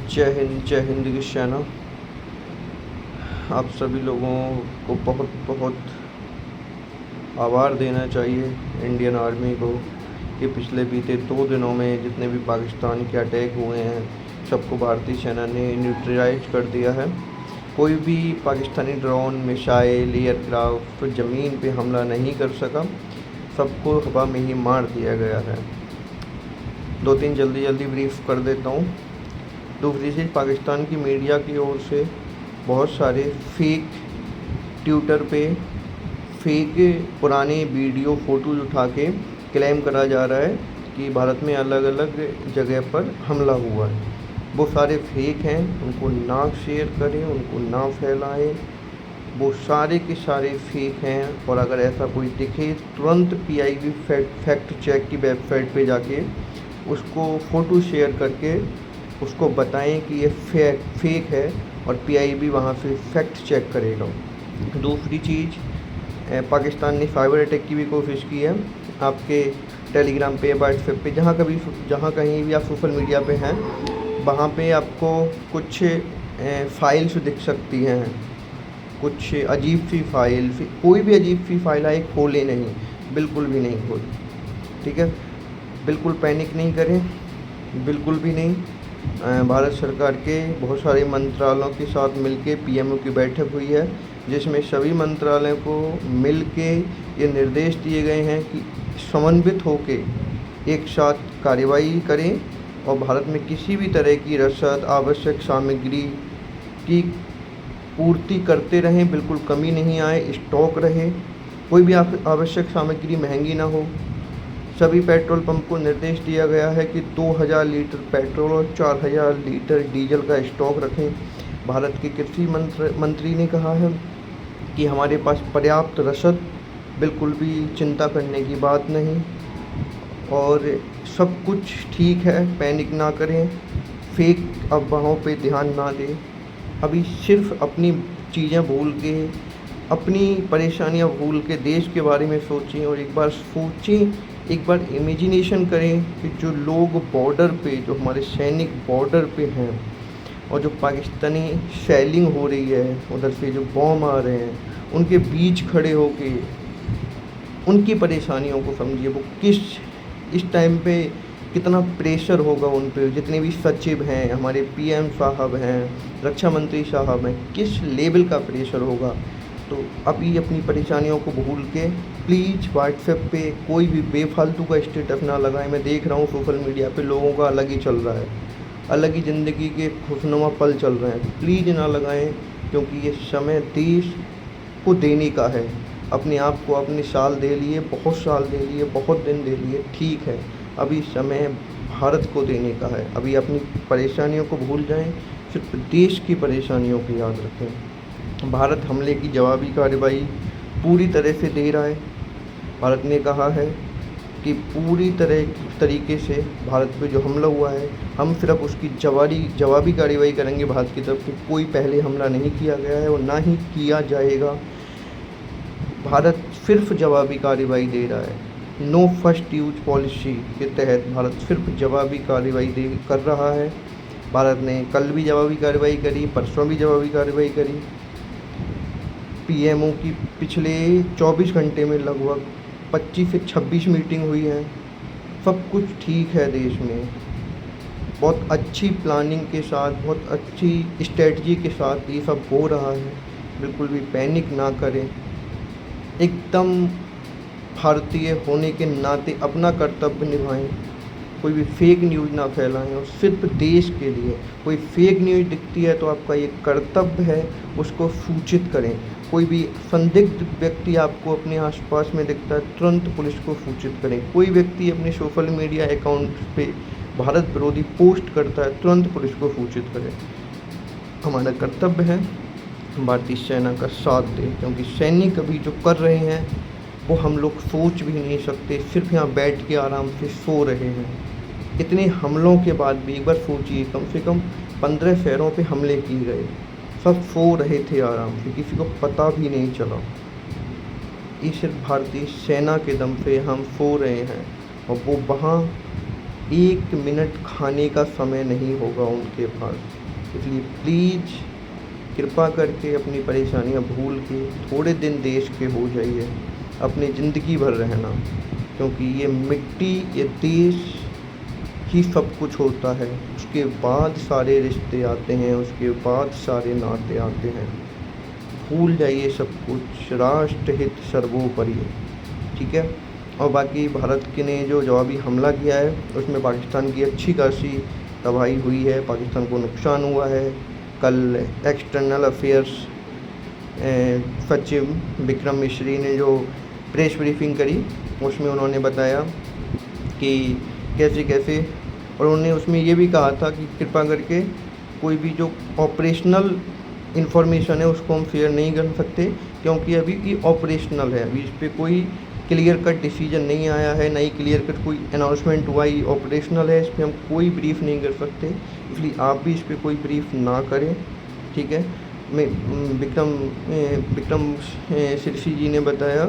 जय हिंद की सेना। आप सभी लोगों को बहुत बहुत आभार देना चाहिए इंडियन आर्मी को कि पिछले बीते 2 दिनों में जितने भी पाकिस्तान के अटैक हुए हैं सबको भारतीय सेना ने न्यूट्रलाइज कर दिया है। कोई भी पाकिस्तानी ड्रोन, मिसाइल, एयरक्राफ्ट ज़मीन पे हमला नहीं कर सका, सबको हवा में ही मार दिया गया है। 2-3 जल्दी ब्रीफ कर देता हूँ। दूसरी चीज़, पाकिस्तान की मीडिया की ओर से बहुत सारे फेक ट्विटर पे फेक पुराने वीडियो फ़ोटोज़ उठा के क्लेम करा जा रहा है कि भारत में अलग अलग जगह पर हमला हुआ है। वो सारे फेक हैं, उनको ना शेयर करें, उनको ना फैलाएं। वो सारे के सारे फेक हैं और अगर ऐसा कोई दिखे तुरंत PIB फैक्ट चेक की वेबसाइट पे जाके उसको फ़ोटो शेयर करके उसको बताएं कि ये फेक है और PIB वहाँ से फैक्ट चेक करेगा। दूसरी चीज़, पाकिस्तान ने साइबर अटैक की भी कोशिश की है। आपके टेलीग्राम पे, व्हाट्सएप पे, जहाँ कहीं भी आप सोशल मीडिया पे हैं वहाँ पे आपको कुछ फाइल्स दिख सकती हैं, कुछ अजीब सी फाइल। कोई भी अजीब सी फाइल आए खोलें नहीं, बिल्कुल भी नहीं खोलें, ठीक है। बिल्कुल पैनिक नहीं करें, बिल्कुल भी नहीं। भारत सरकार के बहुत सारे मंत्रालयों के साथ मिलके PMO की बैठक हुई है जिसमें सभी मंत्रालयों को मिलके ये निर्देश दिए गए हैं कि समन्वित होके एक साथ कार्रवाई करें और भारत में किसी भी तरह की रसद, आवश्यक सामग्री की पूर्ति करते रहें, बिल्कुल कमी नहीं आए, स्टॉक रहे, कोई भी आवश्यक सामग्री महंगी ना हो। सभी पेट्रोल पंप को निर्देश दिया गया है कि 2000 लीटर पेट्रोल और 4000 लीटर डीजल का स्टॉक रखें। भारत के कृषि मंत्री ने कहा है कि हमारे पास पर्याप्त रसद, बिल्कुल भी चिंता करने की बात नहीं और सब कुछ ठीक है, पैनिक ना करें, फेक अफवाहों पे ध्यान ना दें। अभी सिर्फ अपनी चीज़ें भूल के, अपनी परेशानियां भूल के देश के बारे में सोचें और एक बार सोचें, एक बार इमेजिनेशन करें कि जो लोग बॉर्डर पे, जो हमारे सैनिक बॉर्डर पे हैं और जो पाकिस्तानी शेलिंग हो रही है, उधर से जो बॉम्ब आ रहे हैं, उनके बीच खड़े होके उनकी परेशानियों को समझिए। वो इस टाइम पे कितना प्रेशर होगा उन पे, जितने भी सचिव हैं, हमारे PM साहब हैं, रक्षा मंत्री साहब हैं, किस लेवल का प्रेशर होगा। तो अभी अपनी परेशानियों को भूल के प्लीज़ व्हाट्सएप पे कोई भी बेफालतू का स्टेटस ना लगाएं। मैं देख रहा हूँ सोशल मीडिया पे लोगों का अलग ही चल रहा है, अलग ही ज़िंदगी के खुशनुमा पल चल रहे हैं। प्लीज़ ना लगाएं क्योंकि ये समय देश को देने का है। अपने आप को अपने साल दे लिए, बहुत साल दे लिए, बहुत दिन दे लिए, ठीक है, अभी समय भारत को देने का है। अभी अपनी परेशानियों को भूल जाएं, सिर्फ देश की परेशानियों को याद रखें। भारत हमले की जवाबी कार्रवाई पूरी तरह से दे रहा है। भारत ने कहा है कि पूरी तरीके से भारत पे जो हमला हुआ है, हम सिर्फ उसकी जवाबी कार्रवाई करेंगे। भारत की तरफ से कोई पहले हमला नहीं किया गया है और ना ही किया जाएगा। भारत सिर्फ जवाबी कार्रवाई दे रहा है। नो फर्स्ट यूज पॉलिसी के तहत भारत सिर्फ जवाबी कार्रवाई कर रहा है। भारत ने कल भी जवाबी कार्रवाई करी, परसों भी जवाबी कार्रवाई करी। PMO की पिछले 24 घंटे में लगभग 25 से 26 मीटिंग हुई है। सब कुछ ठीक है देश में, बहुत अच्छी प्लानिंग के साथ, बहुत अच्छी स्ट्रेटजी के साथ ये सब हो रहा है। बिल्कुल भी पैनिक ना करें, एकदम भारतीय होने के नाते अपना कर्तव्य निभाएं। कोई भी फेक न्यूज़ ना फैलाएं और सिर्फ देश के लिए। कोई फेक न्यूज़ दिखती है तो आपका ये कर्तव्य है उसको सूचित करें। कोई भी संदिग्ध व्यक्ति आपको अपने आसपास में दिखता है, तुरंत पुलिस को सूचित करें। कोई व्यक्ति अपने सोशल मीडिया अकाउंट पे भारत विरोधी पोस्ट करता है, तुरंत पुलिस को सूचित करें। हमारा कर्तव्य है भारतीय सेना का साथ दें, क्योंकि सैनिक अभी जो कर रहे हैं वो हम लोग सोच भी नहीं सकते। सिर्फ यहाँ बैठ के आराम से सो रहे हैं। इतने हमलों के बाद भी एक बार सोचिए, कम से कम 15 शहरों पे हमले किए गए, सब सो रहे थे आराम से, किसी को पता भी नहीं चला। ये सिर्फ भारतीय सेना के दम पे हम सो रहे हैं और वो वहाँ 1 मिनट खाने का समय नहीं होगा उनके पास। इसलिए प्लीज़ कृपा करके अपनी परेशानियां भूल के थोड़े दिन देश के हो जाइए, अपनी ज़िंदगी भर रहना, क्योंकि ये मिट्टी, ये देश ही सब कुछ होता है। उसके बाद सारे रिश्ते आते हैं, उसके बाद सारे नाते आते हैं। भूल जाइए सब कुछ, राष्ट्रहित सर्वोपरि, ठीक है। और बाकी भारत के ने जो जवाबी हमला किया है उसमें पाकिस्तान की अच्छी खासी तबाही हुई है, पाकिस्तान को नुकसान हुआ है। कल एक्सटर्नल अफेयर्स सचिव विक्रम मिश्री ने जो प्रेस ब्रीफिंग करी उसमें उन्होंने बताया कि कैसे कैसे, और उन्होंने उसमें ये भी कहा था कि कृपा करके कोई भी जो ऑपरेशनल इन्फॉर्मेशन है उसको हम शेयर नहीं कर सकते, क्योंकि अभी ये ऑपरेशनल है, अभी इस पर कोई क्लियर कट डिसीजन नहीं आया है, नहीं क्लियर कट कोई अनाउंसमेंट हुआ, ये ऑपरेशनल है, इस पर हम कोई ब्रीफ नहीं कर सकते, इसलिए आप भी इस पर कोई ब्रीफ ना करें, ठीक है। मैं विक्रम सिरसी जी ने बताया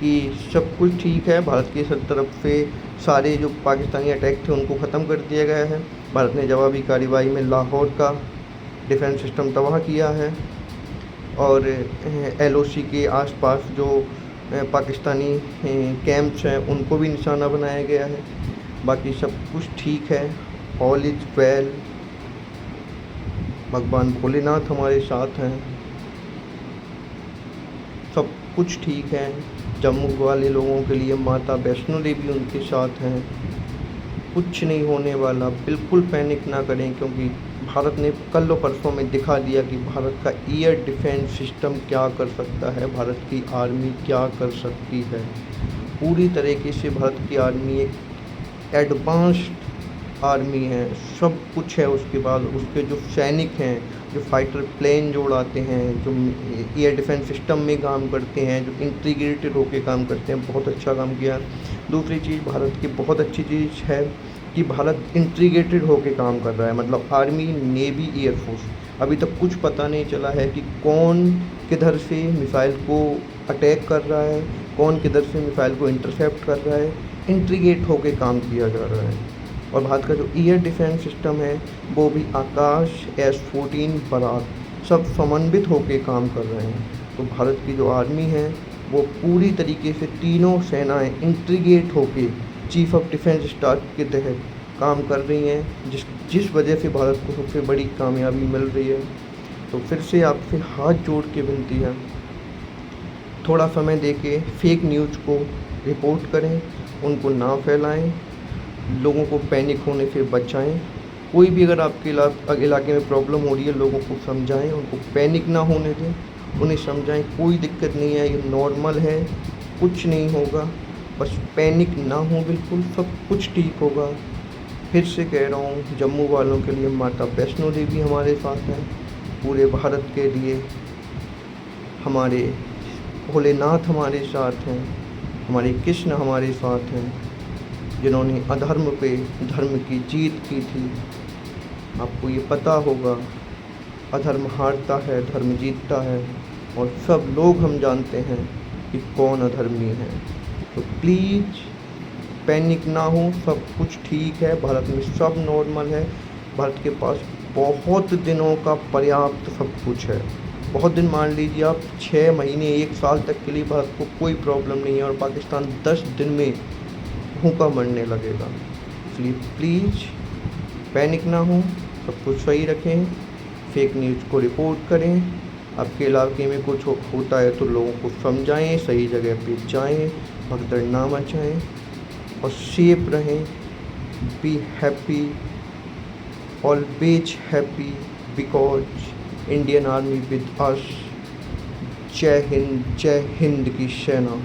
कि सब कुछ ठीक है, भारत की तरफ से सारे जो पाकिस्तानी अटैक थे उनको ख़त्म कर दिया गया है। भारत ने जवाबी कार्रवाई में लाहौर का डिफेंस सिस्टम तबाह किया है, और LOC के आसपास जो पाकिस्तानी कैंप्स हैं उनको भी निशाना बनाया गया है। बाकी सब कुछ ठीक है, ऑल इज वेल, भगवान भोलेनाथ हमारे साथ हैं, सब कुछ ठीक है। जम्मू वाले लोगों के लिए माता वैष्णो देवी उनके साथ हैं, कुछ नहीं होने वाला, बिल्कुल पैनिक ना करें, क्योंकि भारत ने कल और परसों में दिखा दिया कि भारत का एयर डिफेंस सिस्टम क्या कर सकता है, भारत की आर्मी क्या कर सकती है। पूरी तरीके से भारत की आर्मी एक एडवांस्ड आर्मी है, सब कुछ है। उसके बाद उसके जो सैनिक हैं, जो फाइटर प्लेन जो उड़ाते हैं, जो एयर डिफेंस सिस्टम में काम करते हैं, जो इंटीग्रेटेड होकर काम करते हैं, बहुत अच्छा काम किया। दूसरी चीज़ भारत की बहुत अच्छी चीज़ है कि भारत इंटीग्रेटेड होकर काम कर रहा है, मतलब आर्मी, नेवी, एयरफोर्स। अभी तक कुछ पता नहीं चला है कि कौन किधर से मिसाइल को अटैक कर रहा है, कौन किधर से मिसाइल को इंटरसेप्ट कर रहा है, इंटीग्रेट होकर काम किया जा रहा है। और भारत का जो एयर डिफेंस सिस्टम है वो भी आकाश, S-14, बराक, सब समन्वित होकर काम कर रहे हैं। तो भारत की जो आर्मी है वो पूरी तरीके से तीनों सेनाएं इंटीग्रेट होकर चीफ ऑफ डिफेंस स्टाफ के तहत काम कर रही हैं, जिस वजह से भारत को सबसे बड़ी कामयाबी मिल रही है। तो फिर से आपसे हाथ जोड़ के विनती है, थोड़ा समय देके फेक न्यूज़ को रिपोर्ट करें, उनको ना फैलाएं, लोगों को पैनिक होने से बचाएं। कोई भी अगर आपके इलाके में प्रॉब्लम हो रही है, लोगों को समझाएं, उनको पैनिक ना होने दें, उन्हें समझाएं कोई दिक्कत नहीं है, ये नॉर्मल है, कुछ नहीं होगा, बस पैनिक ना हो, बिल्कुल सब कुछ ठीक होगा। फिर से कह रहा हूँ, जम्मू वालों के लिए माता वैष्णो देवी हमारे साथ हैं, पूरे भारत के लिए हमारे भोलेनाथ हमारे साथ हैं, हमारे कृष्ण हमारे साथ हैं, जिन्होंने अधर्म पे धर्म की जीत की थी। आपको ये पता होगा, अधर्म हारता है, धर्म जीतता है, और सब लोग हम जानते हैं कि कौन अधर्मी है। तो प्लीज़ पैनिक ना हो, सब कुछ ठीक है, भारत में सब नॉर्मल है, भारत के पास बहुत दिनों का पर्याप्त सब कुछ है। बहुत दिन, मान लीजिए आप 6 महीने 1 साल तक के लिए भारत को कोई प्रॉब्लम नहीं है, और पाकिस्तान 10 दिन में भूखा मरने लगेगा। इसलिए प्लीज़ पैनिक ना हो, सब कुछ सही रखें, फेक न्यूज़ को रिपोर्ट करें, आपके इलाके में कुछ होता है तो लोगों को समझाएं, सही जगह पे जाएं, भगदड़ ना मचाएं, और सेफ रहें। Be happy, always happy, because Indian army with us. जय हिंद की सेना।